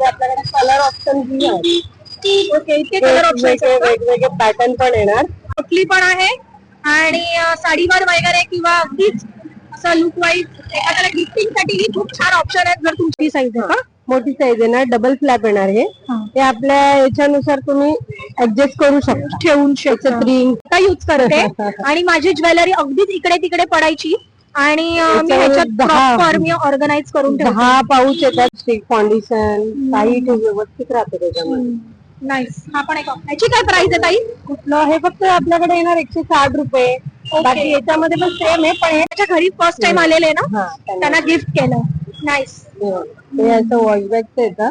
आपल्याकडे colour option भी आहे. ओके, इतके कलर ऑप्शन वेगवेगळे पॅटर्न पण येणार. कुठली पण आहे आणि साडीवर वगैरे किंवा अगदीच असं लुक वाईज एखाद्याला गिफ्टिंग साठी खूप छान ऑप्शन आहेत. जर तुमची साईज आहे का, मोठी साईज आहे ना, डबल फ्लॅप येणार हे. ते आपल्या याच्यानुसार तुम्ही ऍडजस्ट करू शकता, ठेवून शकता. रिंग का यूज करते आणि माझी ज्वेलरी अगदीच इकडे तिकडे पडायची आणि मी ह्याच्यात प्रॉपर मी ऑर्गनाइज करून 10 पाऊच येतात. स्टिक फाउंडेशन काही व्यवस्थित राहते त्याच्यामध्ये. नाईस. हा पण एक ह्याची काय प्राइस आहे ताई? कुठलं हे फक्त आपल्याकडे येणार 160 रुपये. बाकी याच्यामध्ये पण सेम आहे, पण ह्याच्या घरी फर्स्ट टाइम आलेले ना, त्यांना गिफ्ट केलं. नाईस. हे असं वॉश बॅगचं येतं.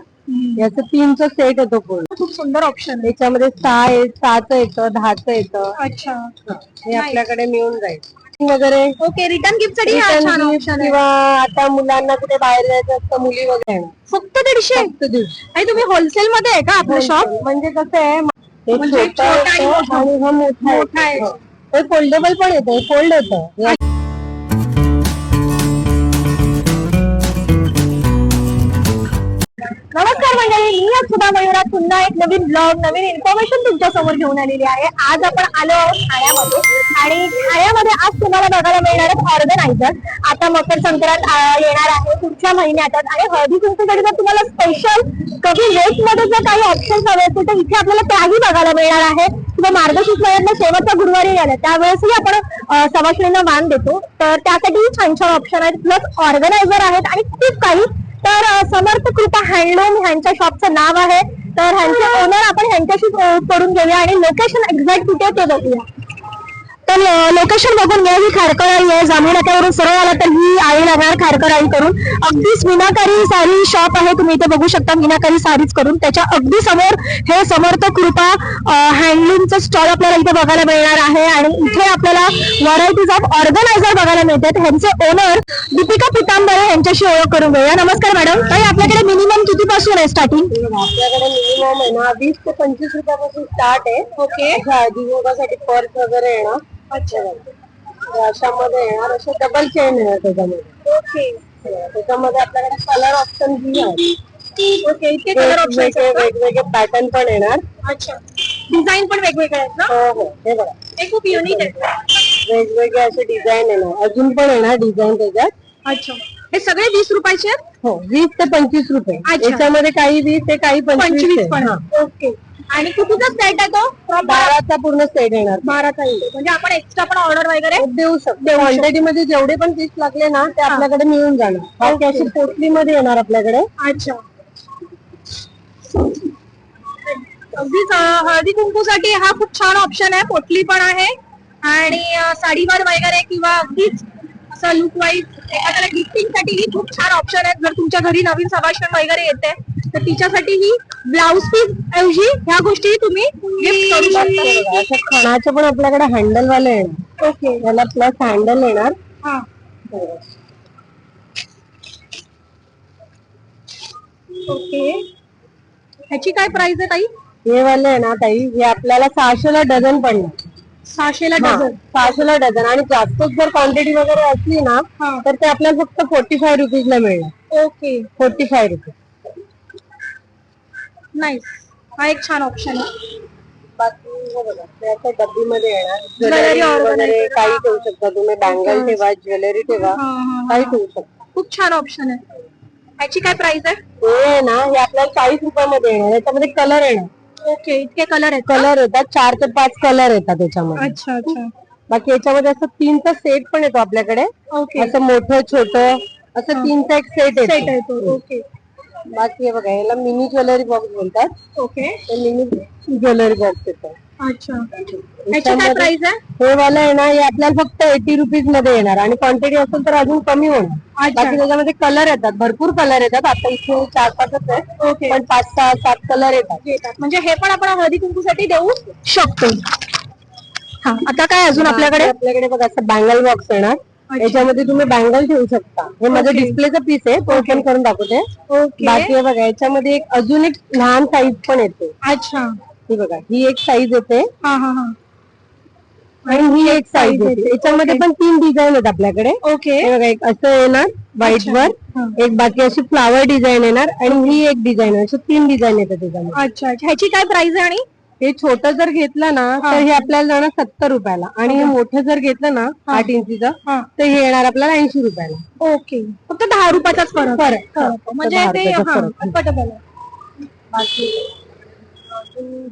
याचं 3चा सेट येतो पूर्ण. खूप सुंदर ऑप्शन. याच्यामध्ये 6चं येतं, 10चं येतं. अच्छा, हे आपल्याकडे मिळून जाईल वगैरे. ओके, रिटर्न गिफ्ट साठी छान ऑप्शन आहे. किंवा आता मुलांना कुठे बाहेर जायचं असतं, मुली वगैरे फक्त 150. आणि तुम्ही होलसेल मध्ये आहे का आपलं शॉप? म्हणजे कसं आहे, हे म्हणजे छोटा येतो आणि हा मोठा आहे. हे फोल्डेबल पण येतं, फोल्ड होतं. नमस्कार मंडळी, मी आज सुद्धा मयुरात पुन्हा एक नवीन ब्लॉग, नवीन इन्फॉर्मेशन तुमच्या समोर घेऊन आलेली आहे. आज आपण आलो आहोत ठाण्यामध्ये आणि ठाण्यामध्ये आज तुम्हाला बघायला मिळणार आहेत ऑर्गनायझर. आता मकर संक्रांत येणार आहे पुढच्या महिन्यातच आणि हळदी कुंकूसाठी जर तुम्हाला स्पेशल कमी रेट मध्ये जर काही ऑप्शन हवे असतील तर इथे आपल्याला त्याही बघायला मिळणार आहे. किंवा मार्गशीर्ष महिन्यातला शेवटचा गुरुवारी आला त्यावेळेसही आपण सवाशिणींना मान देतो, तर त्यासाठी छान छान ऑप्शन आहेत. प्लस ऑर्गनायझर आहेत आणि खूप काही. तर समर्थ कृपा हँडलूम ह्यांच्या शॉपचं नाव आहे. तर ह्यांचे ओनर आपण ह्यांच्याशी करून घेऊया आणि लोकेशन एक्झॅक्ट कुठे ते बघूया. तर लोकेशन बघून घ्या. ही खारकळाई आहे. जांभूळ नाक्यावरून सरळ आला तर ही आई लागणार खारकळाई करून. अगदीच मीनाकारी साडी शॉप आहे, तुम्ही इथे बघू शकता मीनाकारी साडीज करून. त्याच्या अगदी समोर हे समर्थ कृपा हँडलूमचं स्टॉल आपल्याला इथे बघायला मिळणार आहे आणि इथे आपल्याला व्हरायटीज ऑफ ऑर्गनायझर बघायला मिळतात. ह्यांचे ओनर दीपिका पितांबरे यांच्याशी ओळख करून घेऊया. नमस्कार मॅडम. ताई, आपल्याकडे मिनिमम किती पासून आहे स्टार्टिंग? आपल्याकडे मिनिमम आहे ना 20 ते 25 रुपयापासून स्टार्ट आहे. ओके. हळदीसाठी पर्स वगैरे येणार. अच्छा, अशामध्ये येणार, असे डबल चेन येणार त्याच्यामध्ये. ओके. त्याच्यामध्ये आपल्याकडे कलर ऑप्शन भी आहे. ओके, इतके कलर ऑप्शन वेगवेगळे पॅटर्न पण येणार. अच्छा, डिझाईन पण वेगवेगळे आहेत ना? हो, हे बघा, हे खूप युनिक आहे. वेगवेगळे असे डिझाईन येणार, अजून पण येणार डिझाईन त्याच्यात. अच्छा, हे सगळे 20 रुपयाचे आहेत? हो, 20 ते 25 रुपये. याच्यामध्ये काही 20 ते काही 25 पण. ओके. आणि कितीचा सेट आहे तो? 12चा पूर्ण सेट येणार. 12चा येईल. म्हणजे आपण एक्स्ट्रा पण ऑर्डर वगैरे देऊ शकतो. क्वांटिटी मध्ये जेवढे पण पीस लागले ना ते आपल्याकडे मिळून जाणार. बाकी अशी पोटली मध्ये येणार आपल्याकडे. अच्छा, अगदीच हळदी कुंकूसाठी हा खूप छान ऑप्शन आहे. पोटली पण आहे आणि साडीवर वगैरे किंवा अगदीच असं लुक वाईज एखाद्याला गिफ्टिंग साठी खूप छान ऑप्शन आहेत. जर तुमच्या घरी नवीन सवाष्ण वगैरे येते तर तिच्यासाठी ही ब्लाउज पीस ऐवजी ह्या गोष्टी तुम्ही गिफ्ट करू शकता. असं खणाचे पण आपल्याकडे हँडल वाले येणार. ओके. याला प्लस हँडल येणार. हा, ओके. ह्याची काय प्राइस आहे ताई? हे वाले आहे ना ताई, हे आपल्याला 600ला डझन पडणार. 600ला डझन? 600ला डझन. आणि जास्तच जर क्वांटिटी वगैरे असली ना तर ते आपल्याला फक्त 45 रुपीजला मिळणार. ओके. 45 रुपये. नाईस. हा एक छान ऑप्शन आहे. बाकी हे बघा, ते असं डब्बीमध्ये येणार. ज्वेलरी वगैरे काही ठेवू शकता तुम्ही. बँगल ठेवा, ज्वेलरी ठेवा, काही ठेवू शकता. खूप छान ऑप्शन आहे. ह्याची काय प्राइस आहे? हे ना, हे आपल्याला 40 रुपयामध्ये येणार. याच्यामध्ये कलर येणार. ओके, इतके कलर आहेत? कलर येतात, 4 ते 5 कलर येतात त्याच्यामध्ये. अच्छा अच्छा. बाकी याच्यामध्ये असं 3चा सेट पण येतो आपल्याकडे. ओके. असं मोठं छोटं असं 3चा एक सेट येतो. ओके. बाकी हे बघा, याला मिनी ज्वेलरी बॉक्स बोलतात. ओके. मिनी ज्वेलरी बॉक्स येतो. अच्छा, ह्याची काय प्राइस आहे? हे वाला आहे ना, हे आपल्याला फक्त 80 रुपीज मध्ये येणार आणि क्वांटिटी असेल तर अजून कमी होणार. बाकी त्याच्यामध्ये कलर येतात, भरपूर कलर येतात. आता इथे 4-5च आहे. ओके. पण 5-6-7 कलर येतात. म्हणजे हे पण आपण हळदी कुंकूसाठी देऊ शकतो. हा, आता काय अजून आपल्याकडे बघा, असं बँगल बॉक्स येणार. याच्यामध्ये तुम्ही बँगल ठेवू शकता. हे माझं डिस्प्लेचा पीस आहे, तो ओपन करून दाखवते. बाकी हे बघा, याच्यामध्ये अजून एक लहान साईज पण येते. अच्छा, ही बघा, ही एक साईज येते. आणि ही एक साईज येते. याच्यामध्ये पण 3 डिझाईन आहेत आपल्याकडे. ओके. हे बघा, एक असं येणार व्हाईट वर, एक बाकी अशी फ्लावर डिझाईन येणार आणि ही एक डिझाईन, अशी 3 डिझाईन येतात त्याच्यामध्ये. अच्छा अच्छा. ह्याची काय प्राइस आहे? आणि हे छोटं जर घेतलं ना तर हे आपल्याला जाणार 70 रुपयाला आणि हे मोठं जर घेतलं ना 8 इंचीचं तर हे येणार आपल्याला 80 रुपयाला. ओके. फक्त 10 रुपयाचाच फरक आहे. फरक. म्हणजे ते अफोर्डेबल आहे. बाकी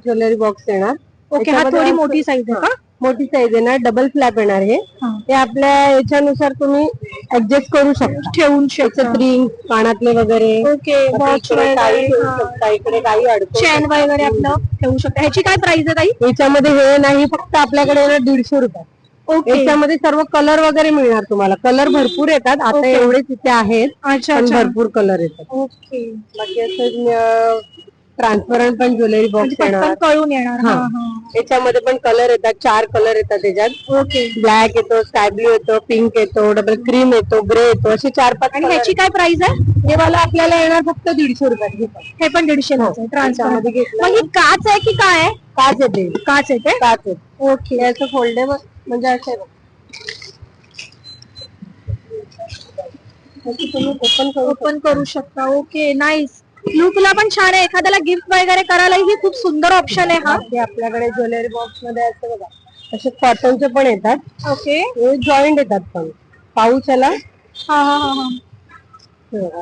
ज्वेलरी बॉक्स येणार. ओके. हा थोडी मोठी साईज आहे का? मोठी साईज येणार, डबल फ्लॅप येणार. हे आपल्या याच्यानुसार तुम्ही ऍडजस्ट करू शकता, ठेवून शकता. रिंग, कानातले वगैरे. ओके. वॉच काही वगैरे, ठेवू शकता, इकडे काही अडकवू चेन वगैरे आपलं ठेवू शकता. ह्याची काय प्राइस आहे ताई? याच्यामध्ये हे नाही, फक्त आपल्याकडे येणार 150 रुपये. ओके. याच्यामध्ये सर्व कलर वगैरे मिळणार तुम्हाला. कलर भरपूर येतात, आता एवढेच इथे आहेत. अच्छा पण अच्छा. भरपूर कलर येतात. ओके. बाकी असं ट्रान्सपरंट पण ज्वेलरी बॉक्स पटकन येणार. कळून येणार. हा हा. याच्यामध्ये पण कलर येतात, 4 कलर येतात त्याच्यात. ओके. ब्लॅक येतो, स्काय ब्लू येतो, पिंक येतो, डबल क्रीम येतो, ग्रे येतो, असे 4-5. आणि ह्याची काय प्राइस आहे? हे वाला आपल्याला येणार फक्त 150 रुपये. हे पण 150 त्याच्यामध्ये घेतलं. मग ही काच आहे की काय आहे? काच येते. काच येते. काच येते. ओके. याचं फोल्डेबल म्हणजे असे तुम्ही ओपन करू शकता. ओके. नाईस. लुकला पण छान आहे. एखाद्याला गिफ्ट वगैरे करायला ही खूप सुंदर ऑप्शन आहे हा. हे आपल्याकडे ज्वेलरी बॉक्स मध्ये असं बघा, असे कॉटनचे पण येतात. ओके. हे जॉईंट येतात पण पाऊच याला. हा हा हा हा.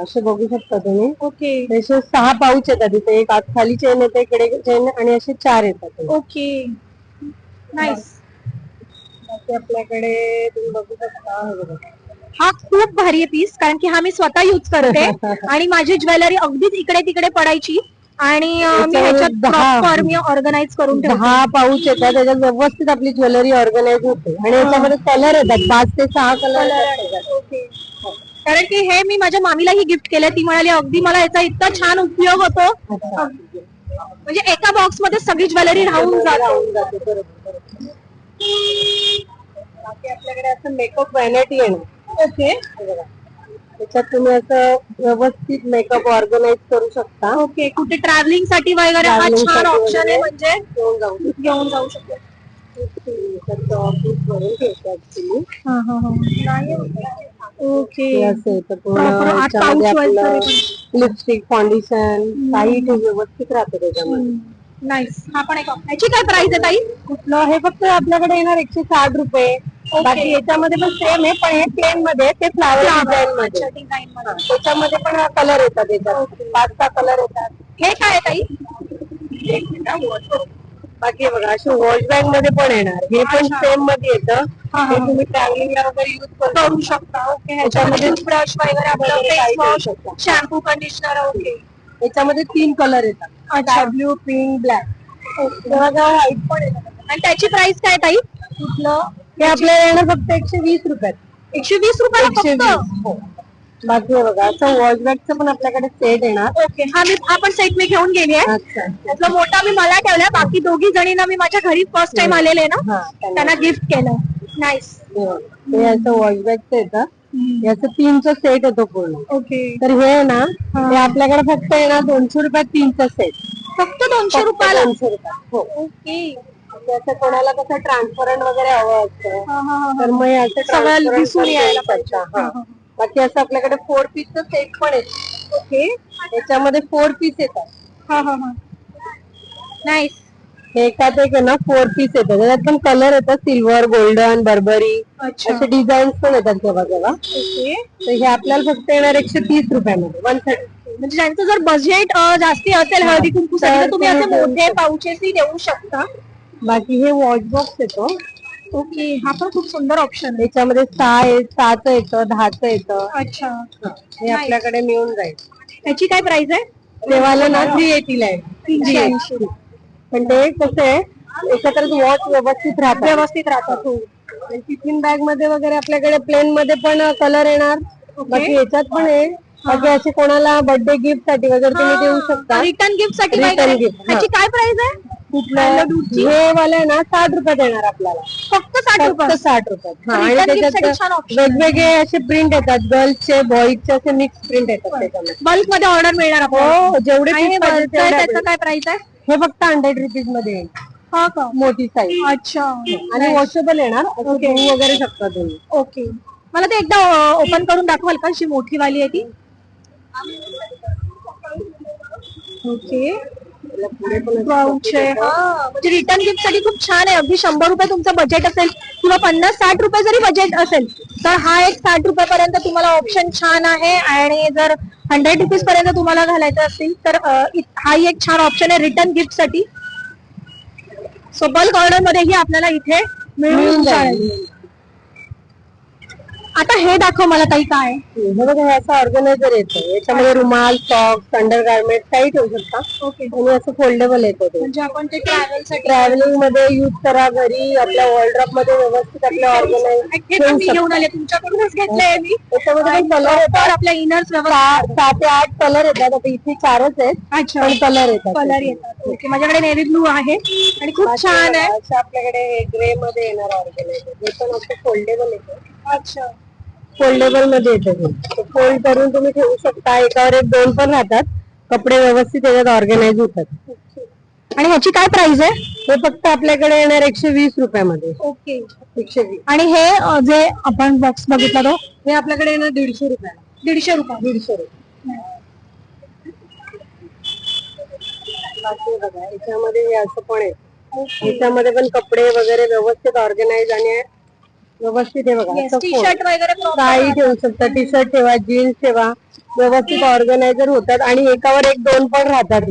असे बघू शकता तुम्ही. ओके. असे 6 पाऊच येतात. इथे एक आत खाली चेन येते, इकडे चेन, आणि असे 4 येतात. ओके. नाईस. बाकी आपल्याकडे तुम्ही बघू शकता, हे बघा, हा खूप भारी आहे पीस, कारण की हा मी स्वतः युज करते आणि माझी ज्वेलरी अगदीच इकडे तिकडे पडायची आणि मी ह्याच्यात प्रॉपर मी ऑर्गनाइज करून ठेवते. 10 पाऊच येतात, त्याच्यात व्यवस्थित आपली ज्वेलरी ऑर्गनाइज होते. आणि याच्यामध्ये कलर येतात, 5 ते 6 कलर येतात. ओके. कारण की हे मी माझ्या मामीलाही गिफ्ट केलं. ती म्हणाली अगदी मला याचा इतका छान उपयोग होतो, म्हणजे एका बॉक्स मध्ये सगळी ज्वेलरी राहून जाते. बाकी आपल्याकडे असं मेकअप व्हॅनिटी आहे. ओके. त्याच्यात तुम्ही असं व्यवस्थित मेकअप ऑर्गनाइज करू शकता. ओके. कुठे ट्रॅव्हलिंग साठी वगैरे हा Travelling छान साठी ऑप्शन आहे, वगैरे म्हणजे घेऊन जाऊ शकता. घेऊन जाऊ शकतो. ओके. लिपस्टिक, फाउंडेशन, काही व्यवस्थित राहतं त्याच्यामध्ये. नाईस. हा पण एक ह्याची काय प्राइस आहे ताई? कुठलं? हे फक्त आपल्याकडे येणार 160 रुपये. बाकी याच्यामध्ये पण सेम आहे, पण हे प्लेन मध्ये, ते फ्लावर डिझाईन मध्ये. त्याच्यामध्ये पण कलर येतात, त्याच्यात 5-6 कलर येतात. हे काय आहे ताई? बाकी बघा, असे वॉश बॅग मध्ये पण येणार. हे पण सेम मध्ये येतं. हे तुम्ही ट्रॅव्हलिंगला वगैरे युज करू शकता. ओके. ह्याच्यामध्ये ब्रश वगैरे आपलं face wash, shampoo, conditioner. Okay. याच्यामध्ये 3 कलर येतात, sky blue, pink, black. White पण येतात. आणि त्याची प्राइस काय ताई? कुठलं? हे आपल्याला येणार फक्त 120 रुपयात. 120 रुपयाला फक्त? हो. बाकी हे बघा, असं वॉश बॅगचं पण आपल्याकडे सेट येणार. ओके. हा पण सेट मी घेऊन गेली आहे. अच्छा. त्यातला मोठा मी मला ठेवला. बाकी दोघी जणींना मी माझ्या घरी फर्स्ट टाइम आलेले ना, त्यांना गिफ्ट केलं. नाईस. हे असं वॉश बॅगचं येतं. याचं 3चा सेट येतो पूर्ण. ओके. तर हे ना, हे आपल्याकडे फक्त येणार 200 रुपयात 3चा सेट. फक्त 200 रुपयाला? 200 रुपयात. हो. ओके. असं कोणाला कसं ट्रान्सपरंट वगैरे हवं असतं, तर मग असं सगळं दिसून यायला पाहिजे. बाकी असं आपल्याकडे 4 पीसचं सेट पण येतं. ओके. याच्यामध्ये 4 पीस येतात. हा हा हा. नाईस. हे एकात एक आहे ना, 4 पीस येतात. त्याच्यात पण कलर येतात, सिल्वर, गोल्डन, बर्बरी, असे डिझाईन्स पण येतात केव्हा केव्हा. ओके. तर हे आपल्याला फक्त येणार 130 रुपयामध्ये, 130. म्हणजे ज्यांचं जर बजेट जास्ती असेल हळदी कुंकूसाठी, तर तुम्ही असे मोठे पाउचेसही देऊ शकता. बाकी हे वॉच बॉक्स येतो. ओके. हा पण खूप सुंदर ऑप्शन आहे. याच्यामध्ये 6चं येतं, 10चं येतं. अच्छा. हे आपल्याकडे मिळून जाईल. त्याची काय प्राइस आहे? तेव्हाला ना 380 ला आहे. 380. पण ते कसं आहे, एकत्र वॉच व्यवस्थित राहतात. टिफिन बॅग मध्ये वगैरे आपल्याकडे प्लेन मध्ये पण कलर येणार. बाकी याच्यात पण आहे. बाकी असे कोणाला बर्थडे गिफ्ट साठी वगैरे तुम्ही देऊ शकता. रिटर्न गिफ्ट साठी Return gift, त्याची काय प्राइस आहे? कुठलं? हे वाला आहे ना 60 रुपयात येणार आपल्याला. फक्त 60 रुपये? 60 रुपयात. आणि Return gift साठी त्याच्यात छान option. वेगवेगळे असे प्रिंट येतात, गर्ल्सचे, बॉईजचे, असे मिक्स प्रिंट येतात त्याच्यामध्ये. बल्क मध्ये ऑर्डर मिळणार आपल्याला? हो, जेवढे आणि piece पाहिजे तेवढे त्याचं काय प्राइस आहे? हे फक्त 100 रुपीज मध्ये येईल. हा का? मोठी साईज अच्छा. आणि वॉशेबल येणार, असं धुवू वगैरे शकता तुम्ही. ओके, मला ते एकदा ओपन करून दाखवाल का? अशी मोठी वाली आहे ती. ओके, पाऊच आहे. म्हणजे रिटर्न गिफ्ट साठी खूप छान आहे. अगदी 100 रुपये तुमचं बजेट असेल किंवा 50-60 रुपये जरी बजेट असेल तर हा एक 60 रुपयापर्यंत तुम्हाला ऑप्शन छान आहे. आणि जर 100 रुपीज पर्यंत तुम्हाला घालायचं असेल तर हा एक छान ऑप्शन आहे रिटर्न गिफ्ट साठी. सो बल्क ऑर्डर मध्येही आपल्याला इथे मिळून जाईल. आता हे दाखव मला ताई काय. हे बघा, हे असं ऑर्गनायझर येतं, याच्यामध्ये रुमाल, सॉक्स, अंडर गार्मेंट काही ठेवू शकता. ओके, आणि असं फोल्डेबल येतं ते. म्हणजे आपण ते ट्रॅव्हलिंग मध्ये युज करा, घरी आपल्या वॉर्डरोब मध्ये व्यवस्थित आपल्या ऑर्गनाइज घेऊन आले, तुमच्याकडूनच घेतलंय मी. त्याच्यामध्ये पण कलर येतात, आपल्या इनर्स 7 ते 8 कलर येतात. आता इथे 4च आहेत. अच्छा, पण कलर येतात. कलर येतात. ओके, माझ्याकडे नेव्ही ब्लू आहे आणि खूप छान आहे. असं आपल्याकडे ग्रे मध्ये येणार ऑर्गनायझर, हे पण असं फोल्डेबल येतं. अच्छा, फोल्डेबल मध्ये येतं. फोल्ड करून तुम्ही ठेवू शकता, एकावर एक 2 पण राहतात. कपडे व्यवस्थित याच्यात ऑर्गनाइज होतात. आणि ह्याची काय प्राइस आहे? हे फक्त आपल्याकडे येणार 120 रुपयामध्ये. ओके, 120. आणि हे जे आपण बॉक्स बघितला तो हे आपल्याकडे येणार 150 रुपयाला. 150 रुपये. 150 रुपये. बाकी बघा, याच्यामध्ये हे असं पण आहे. याच्यामध्ये पण कपडे वगैरे व्यवस्थित ऑर्गनाइज आणि व्यवस्थित आहे बघा. असं टी शर्ट वगैरे काही ठेवू शकता, टी शर्ट ठेवा, जीन्स ठेवा, व्यवस्थित ऑर्गनायझर होतात. आणि एकावर एक 2 पण राहतात.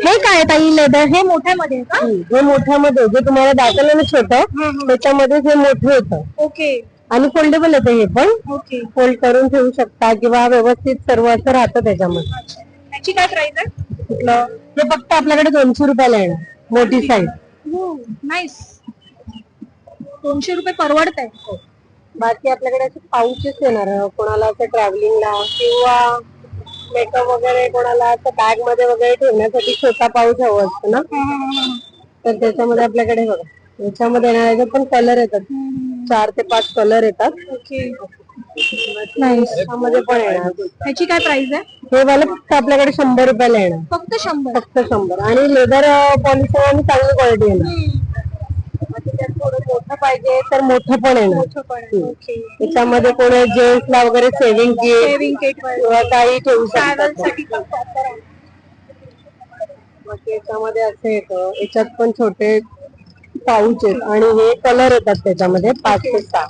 हे काय ताई लेदर? हे मोठ्यामध्ये का? हे मोठ्यामध्ये जे तुम्हाला दाखवलं ना छोटं, त्याच्यामध्ये हे मोठं येतं. ओके, आणि फोल्डेबल येतं हे पण. ओके, फोल्ड करून ठेवू शकता किंवा व्यवस्थित सर्व असं राहतं त्याच्यामध्ये. याची काय प्राइस आहे? कुठलं? हे फक्त आपल्याकडे 200 रुपयाला येणार, मोठी साईज. नाईस, 200 रुपये परवडत आहे. बाकी आपल्याकडे असे पाऊचेस येणार, कोणाला असं ट्रॅव्हलिंगला किंवा मेकअप वगैरे, कोणाला असं बॅग मध्ये वगैरे ठेवण्यासाठी छोटा पाऊच हवं असतं ना, तर त्याच्यामध्ये आपल्याकडे बघा, याच्यामध्ये येणार पण कलर येतात. 4 ते 5 कलर येतात. ओके, त्यामध्ये पण येणार. ह्याची काय प्राइस आहे? हे वाला फक्त आपल्याकडे 100 रुपयाला येणार. फक्त 100. फक्त 100. आणि लेदर पॉलिश आणि चांगली क्वालिटी येणार. त्याच्यात थोडं मोठं पाहिजे तर मोठं पण येणार. ओके, त्याच्यामध्ये कोणी जेंट्सला वगैरे सेव्हिंग किट किंवा काही ठेवू शकतात. याच्यामध्ये असं येतं, याच्यात पण छोटे पाऊच आहेत आणि हे कलर येतात त्याच्यामध्ये 5 ते 6.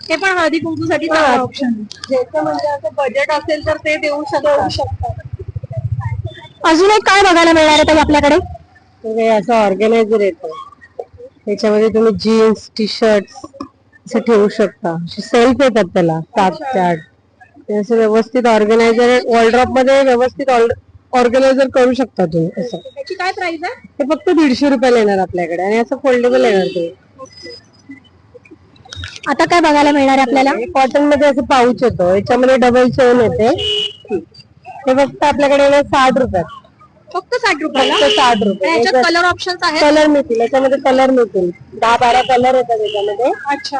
हे पण हळदी कुंकूसाठी ऑप्शन. ज्याचं म्हणजे असं बजेट असेल तर ते देऊ शकतात. अजून एक काय बघायला मिळणार आहे ताई आपल्याकडे? हे असं ऑर्गनायझर येतं, त्याच्यामध्ये तुम्ही जीन्स, टी शर्ट असं ठेवू शकता. सेल्फ येतात त्याला 7 ते 8. ते असं व्यवस्थित ऑर्गनायझर वॉर्डरोब मध्ये व्यवस्थित ऑर्गनायझर करू शकता तुम्ही. असं त्याची काय प्राइस आहे? ते फक्त 150 रुपयाला येणार आपल्याकडे. आणि असं फोल्डेबल येणार ते. आता काय बघायला मिळणार आहे आपल्याला? कॉटन मध्ये असं पाऊच येतो, याच्यामध्ये डबल चेन येते. ते फक्त आपल्याकडे येणार 60 रुपयात. फक्त 60 रुपयाला? 60 रुपये. याच्यात कलर ऑप्शन्स आहेत? कलर मिळतील, याच्यामध्ये कलर मिळतील. 10-12 कलर येतात याच्यामध्ये. अच्छा,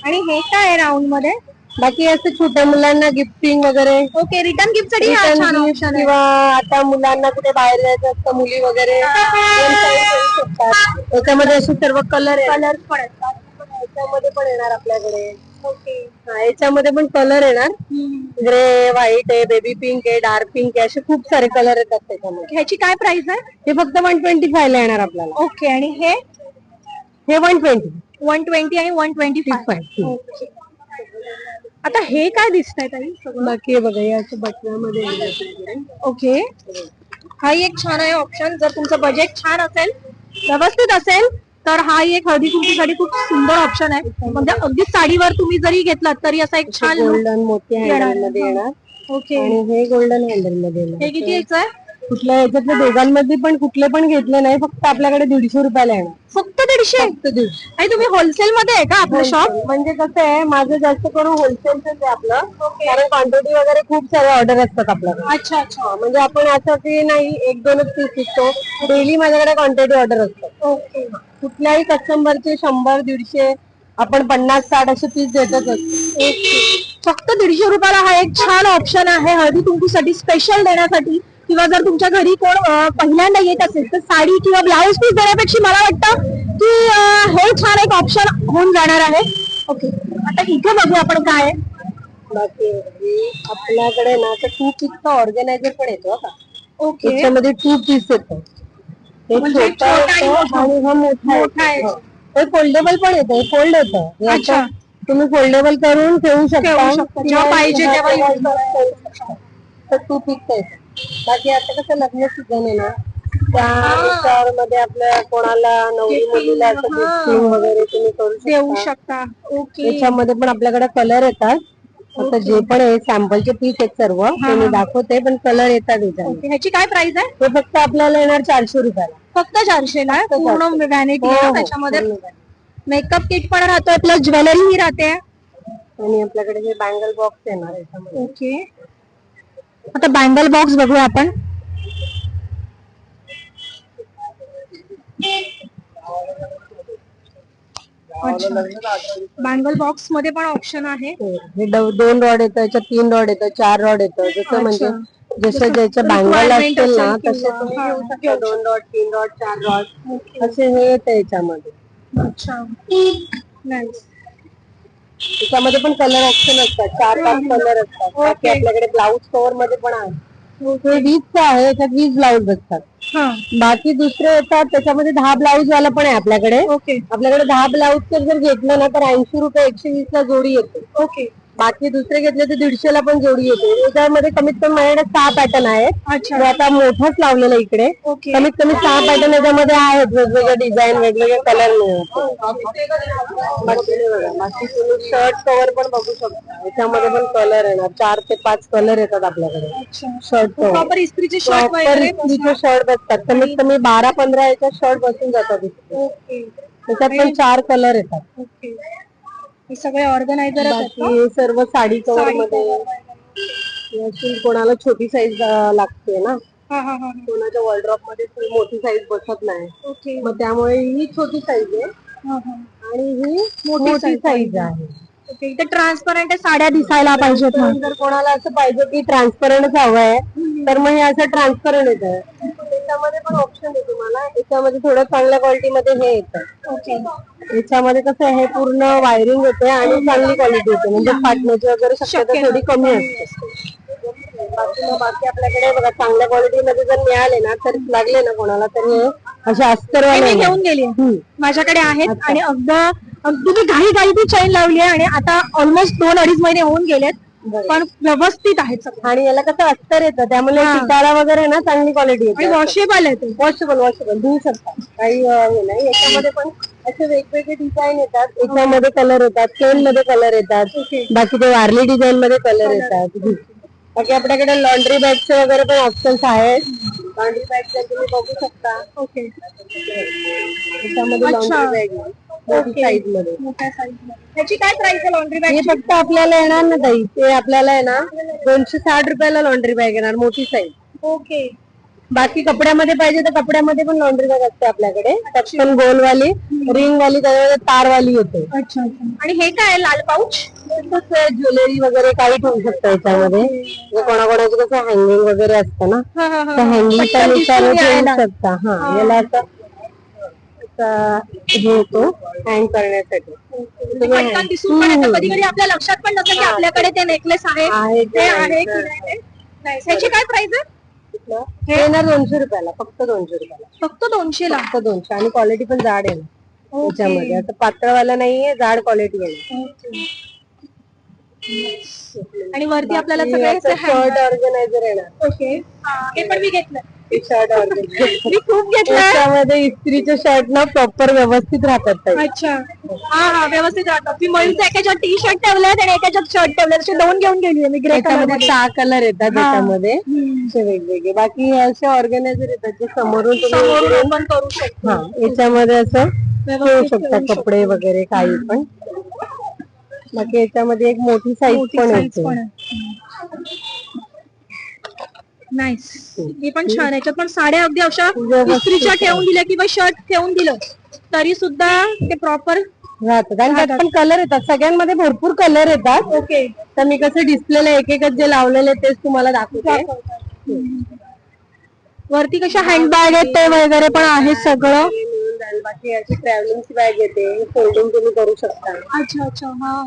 आणि हे काय आहे राऊंड मध्ये? बाकी असं छोट्या मुलांना गिफ्टिंग वगैरे. ओके, रिटर्न गिफ्ट साठी हा छान ऑप्शन आहे. किंवा आता मुलांना कुठे बाहेर जायचं असतं, मुली वगैरे याच्यामध्ये असे सर्व कलर पण आहेत. याच्यामध्ये पण येणार आपल्याकडे. ओके, याच्यामध्ये पण कलर येणार. ग्रे, व्हाईट आहे, बेबी पिंक आहे, डार्क पिंक आहे, असे खूप सारे कलर येतात त्याच्यामध्ये. ह्याची काय प्राइस आहे? हे फक्त 125 ला येणार आपल्याला. ओके, आणि हे 120. 120 आणि 125. ओके, आता हे काय दिसतंय ताई? बाकी बघा, हे असं बटनामध्ये येणार. ओके, हा एक छान आहे ऑप्शन. जर तुमचं बजेट छान असेल, व्यवस्थित असेल, तर हा एक हळदी कुंकूसाठी खूप सुंदर ऑप्शन आहे. म्हणजे अगदी साडीवर तुम्ही जरी घेतलात तरी असा एक छान गोल्डन मोठे हँडल मध्ये येणार. ओके, आणि हे गोल्डन हँडल मध्ये येणार. हे किती याचं आहे? कुठल्या याच्यातल्या दोघांमध्ये पण कुठले पण घेतले नाही, फक्त आपल्याकडे 150 रुपयाला येणार. फक्त 150? आणि तुम्ही होलसेल मध्ये आहे का आपलं शॉप? म्हणजे कसं आहे, माझं जास्त करून होलसेलच आहे आपलं. कारण क्वांटिटी वगैरे खूप सारे ऑर्डर असतात आपल्याकडे. अच्छा अच्छा, म्हणजे आपण असं की नाही 1-2च पीस विकतो, डेली माझ्याकडे क्वांटिटी ऑर्डर असतात. ओके, कुठल्याही कस्टमरचे 100-150 आपण 50-60 असे पीस देतच असतो. फक्त 150 रुपयाला हा एक छान ऑप्शन आहे हळदी कुंकूसाठी स्पेशल देण्यासाठी, किंवा जर तुमच्या घरी कोण पहिल्यांदा येत असेल तर साडी किंवा ब्लाऊज पीस देण्यापेक्षा मला वाटतं की हे छान एक ऑप्शन होऊन जाणार आहे. ओके, आता इथे बघू आपण काय आहे. बाकी आपल्याकडे ना तर 2 पीसचा ऑर्गनायझर पण येतो का. ओके, त्याच्यामध्ये 2 पीस येतो. हे म्हणजे छोटा येतो आणि हा मोठा आहे. हे फोल्डेबल पण येतं, हे फोल्ड होतं. हे अच्छा. आता तुम्ही फोल्डेबल करून ठेवू शकता जेव्हा पाहिजे तेव्हा use करू शकता. तर 2 पीसचा येतो. बाकी आता कसं लग्न सीझन आहे ना, त्यामध्ये आपल्या कोणाला नवरी मुलीला असं गिफ्टिंग वगैरे तुम्ही करू देऊ शकता. शकता. ओके, त्याच्यामध्ये पण आपल्याकडे कलर येतात. आता जे पण आहे सॅम्पलचे पीस आहेत सर्व ते मी दाखवते, पण कलर येतात त्याच्यामध्ये. ह्याची काय प्राइस आहे? ते फक्त आपल्याला येणार 400 रुपयाला. फक्त 400 ला पूर्ण व्हॅनिटी हो, आहे हो, त्याच्यामध्ये. पूर्ण. मेकअप किट पण राहतोय प्लस ज्वेलरी ही राहते. आणि आपल्याकडे हे बँगल बॉक्स येणार याच्यामध्ये. ओके, आता बँगल बॉक्स बघूया आपण. बँगल बॉक्स मध्ये पण ऑप्शन आहे. हे 2 रॉड येतं, याच्यात 3 रॉड येतं, 4 रॉड येतं. जसं म्हणजे जसं ज्याच्या बँगल असतील ना तसे तुम्ही घेऊ शकता. 2 रॉड, 3 रॉड, 4 रॉड असे हे येतं याच्यामध्ये. अच्छा, नाईस. त्याच्यामध्ये पण कलर ऑप्शन असतात, 4-5 कलर असतात. बाकी आपल्याकडे ब्लाऊज कव्हर मध्ये पण आहे. हे 20चं आहे, याच्यात 20 ब्लाऊज असतात. बाकी दुसरे येतात त्याच्यामध्ये 10 ब्लाऊज वाला पण आहे आपल्याकडे. ओके, आपल्याकडे 10 ब्लाऊज जर घेतलं ना तर 80 रुपये 120 ला जोडी येते. ओके. बाकी दुसरे घेतले तर 150 ला पण जोडी येते. त्याच्यामध्ये कमीत कमी माझ्याकडे 6 पॅटर्न आहेत. अच्छा, तो आता मोठाच लावलेला इकडे. ओके. कमीत कमी 6 पॅटर्न याच्यामध्ये आहेत, वेगवेगळे डिझाईन, वेगवेगळे कलर मिळतात. बाकी तुम्ही शर्ट कव्हर पण बघू शकता, याच्यामध्ये पण कलर येणार. 4 ते 5 कलर येतात आपल्याकडे शर्ट कव्हर. प्रॉपर इस्त्रीचे शर्ट प्रॉपर वगैरे. इस्त्रीचे शर्ट बसतात. कमीत कमी 12-15 याच्यात शर्ट बसून जातात. ओके, त्याच्यात पण 4 कलर येतात. ओके. हे सगळे ऑर्गनायझर बाकी हे सर्व साडी कव्हर मध्ये अशी कोणाला छोटी साईज लागते ना, कोणाच्या वॉर्डरोब मध्ये मोठी साईज बसत नाही. ओके, मग त्यामुळे ही छोटी साईज आहे आणि ही मोठी साईज आहे. ओके. इथे ट्रान्सपरंट साड्या दिसायला पाहिजेत. जर कोणाला असं पाहिजे की ट्रान्सपरंटच हवं आहे तर मग हे असं ट्रान्सपरंट येतं. त्याच्यामध्ये पण ऑप्शन आहे तुम्हाला. याच्यामध्ये थोडं चांगल्या क्वालिटीमध्ये हे येतं. ओके, याच्यामध्ये कसं आहे, पूर्ण वायरिंग होते आणि चांगली क्वालिटी होते, म्हणजे फाटण्याची वगैरे शक्यता थोडी कमी असते. बाकी आपल्याकडे बघा चांगल्या क्वालिटीमध्ये जर मिळाले ना तर लागले ना कोणाला तर हे अशा अस्तरवाले घेऊन गेली माझ्याकडे आहेत. आणि अगदी मी घाई ती चैन लावली आहे आणि आता ऑलमोस्ट 2-2.5 महिने होऊन गेलेत, पण व्यवस्थित आहेत सगळं. आणि याला कसं अस्तर येतं त्यामुळे टिकाळा वगैरे ना चांगली क्वालिटी येते. वॉशेबल आहे ते. वॉशेबल धुवू शकता, काही हे नाही. याच्यामध्ये पण असे वेगवेगळे डिझाईन येतात. याच्यामध्ये कलर येतात, चेन मध्ये कलर येतात, बाकी ते वारली डिझाईन मध्ये कलर येतात. बाकी आपल्याकडे लॉन्ड्री बॅगचे वगैरे पण ऑप्शन्स आहेत. लॉन्ड्री बॅग तुम्ही बघू शकता. ओके, त्याच्यामध्ये लॉन्ड्री बॅग मोठी साईज मध्ये. त्याची काय प्राइस आहे लॉन्ड्री बॅग? हे फक्त आपल्याला येणार ना ताई, ते आपल्याला आहे ना 260 रुपयाला लॉन्ड्री बॅग येणार, मोठी साईज. ओके. बाकी कपड्यामध्ये पाहिजे तर कपड्यामध्ये पण लॉन्ड्री बॅग असते आपल्याकडे. त्यात पण गोलवाली, रिंग वाली, त्याच्यामध्ये तारवाली येते. अच्छा. आणि हे काय लाल पाऊच? ज्वेलरी वगैरे काही ठेवू शकता याच्यामध्ये. कोणाकोणाचं कसं हँगिंग वगैरे असतं ना, तर हँगिंगच्या नुसार ठेवू शकता. हा, याला असं हे होतो हँग करण्यासाठी. कधी कधी आपल्या लक्षात पण नसेल की आपल्याकडे ते नेकलेस आहे ते आहे की नाही. त्याची काय प्राइस आहे? हे येणार 200 रुपयाला, फक्त 200 रुपयाला. फक्त 200 ला? फक्त 200. आणि क्वालिटी पण जाड आहे त्याच्यामध्ये, असं पातळवाला नाहीये, जाड क्वालिटी आहे. आणि वरती आपल्याला सगळे शर्ट ऑर्गनायझर येणार. ओके, हे पण मी घेतलं. शर्ट ऑर्गनायझर मी खूप घेतलं. त्याच्यामध्ये इस्त्रीचे शर्ट ना प्रॉपर व्यवस्थित राहतात. अच्छा, हा व्यवस्थित राहतात. मी मयूरच्या एकाच्यात टी शर्ट ठेवलेत आणि एकाच्यात शर्ट ठेवले, असे 2 घेऊन गेली मी. ग्रे त्याच्यामध्ये 6 कलर येतात त्याच्यामध्ये वेगवेगळे. बाकी असे ऑर्गनायझर येतात जे समोरून ओपन करू शकतो. हा, याच्यामध्ये असं ठेवू शकता कपडे वगैरे काही पण. बाकी याच्यामध्ये एक मोठी साईज पण येते. नाईस, हे पण छान. याच्यात पण साड्या अगदी अशा इस्त्रीच्या ठेवून दिल्या किंवा शर्ट ठेवून दिलं तरी सुद्धा ते प्रॉपर राहतात आणि त्यात पण कलर येतात, सगळ्यांमध्ये भरपूर कलर येतात. ओके. तर मी कसं डिस्प्लेला एक एकच जे लावलेले तेच तुम्हाला दाखवते. वरती कशा हँडबॅग आहेत ते वगैरे पण आहे सगळं. मिळून जाईल. बाकी अशी ट्रॅव्हलिंगची बॅग येते, फोल्डिंग तुम्ही करू शकता. अच्छा अच्छा. हा.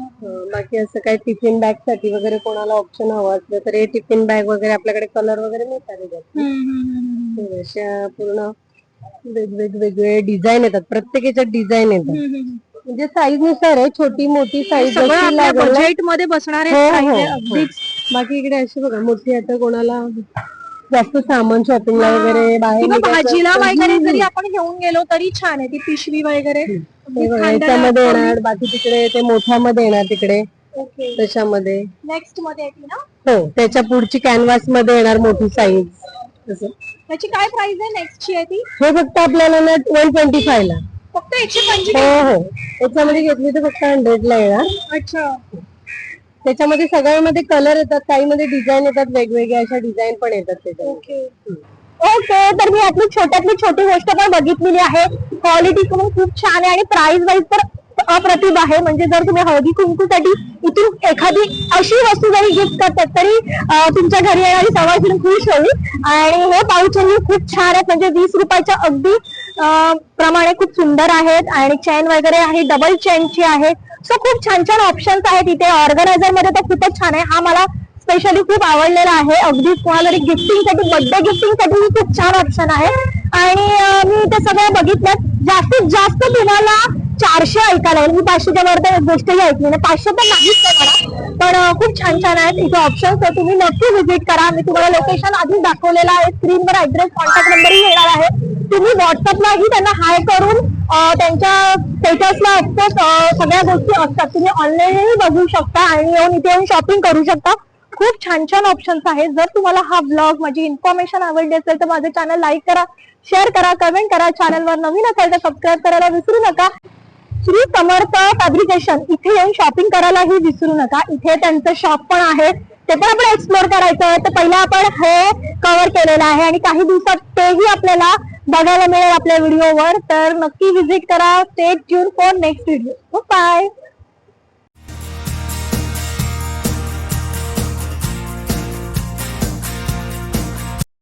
बाकी असं काही टिफिन बॅग साठी वगैरे कोणाला ऑप्शन हवं असलं तर हे टिफिन बॅग वगैरे आपल्याकडे कलर वगैरे मिळतात त्याच्यात. अशा पूर्ण वेगवेगळे डिझाईन येतात, प्रत्येक याच्यात डिझाईन येतात. म्हणजे साईज नुसार आहे, छोटी मोठी साईज बजेट मध्ये बसणारे अगदीच. बाकी इकडे अशी बघा मोठी, आता कोणाला जास्त सामान शॉपिंगला वगैरे बाहेर भाजीला वगैरे जरी आपण घेऊन गेलो तरी छान आहे ती पिशवी वगैरे. याच्यामध्ये येणार. बाकी तिकडे ते मोठ्यामध्ये येणार तिकडे त्याच्यामध्ये. नेक्स्ट मध्ये येते ना. हो, त्याच्या पुढची कॅनव्हास मध्ये येणार मोठी साईज. त्याची काय प्राइस आहे नेक्स्टची आहे ती? हे फक्त आपल्याला ना 125 ला. फक्त 125. हो. त्याच्यामध्ये घेतली तर फक्त 100 ला येणार. अच्छा. त्याच्यामध्ये सगळ्यामध्ये कलर येतात, काही मध्ये डिझाईन येतात, वेगवेगळ्या अशा डिझाईन पण येतात त्याच्यात. ओके. तर मी आपली छोट्यातली छोटी गोष्ट पण बघितलेली आहे. क्वालिटी पण खूप छान आहे आणि प्राइस वाईज तर अप्रतिम आहे. म्हणजे जर तुम्ही हळदी कुंकूसाठी इथून एखादी अशी वस्तू जरी गिफ्ट करतात तरी तुमच्या घरी येणारी सवासिनी खुश होईल. आणि हे पाऊचही खूप छान आहेत, म्हणजे 20 रुपयाच्या अगदी प्रमाणे खूप सुंदर आहेत. आणि चेन वगैरे आहे, डबल चेनची आहे. सो खूप छान छान ऑप्शन्स आहेत इथे. ऑर्गनायझर मध्ये तर खूपच छान आहे, हा मला स्पेशली खूप आवडलेला आहे. अगदी कोणाला गिफ्टिंग साठी, बर्थडे गिफ्टिंग साठी खूप छान ऑप्शन आहे. आणि मी ते सगळं बघितलं. जास्तीत जास्त तुम्हाला 400 ऐकायला येईल. मी 500च्या वर तर गोष्टही ऐकली नाही, 500 तर नाहीच मला. पण खूप छान छान आहेत इथे ऑप्शन्स. तुम्ही नक्की व्हिजिट करा. मी तुम्हाला लोकेशन आधी दाखवलेलं आहे, स्क्रीनवर ऍड्रेस, कॉन्टॅक्ट नंबरही येणार आहे. तुम्ही व्हॉट्सअपलाही त्यांना हाय करून त्यांच्या स्टेटसला ऑफकोर्स सगळ्या गोष्टी असतात, तुम्ही ऑनलाईनही बघू शकता आणि इथे येऊन शॉपिंग करू शकता. खूप छान छान ऑप्शन्स आहेत. जर तुम्हाला हा ब्लॉग, माझी इन्फॉर्मेशन आवडली असेल तर माझं चॅनल लाईक करा, शेअर करा, कमेंट करा. चॅनलवर नवीन असेल तर सबस्क्राईब करायला विसरू नका. श्री समर्थ फॅब्रिकेशन इथे येऊन शॉपिंग करायलाही विसरू नका. इथे त्यांचं शॉप पण आहे, ते पण आपण एक्सप्लोर करायचं. तर पहिला आपण हे कव्हर केलेलं आहे आणि काही दिवसात तेही आपल्याला बघायला मिळेल आपल्या व्हिडिओवर. तर नक्की व्हिजिट करा. Stay tune for next video. Bye.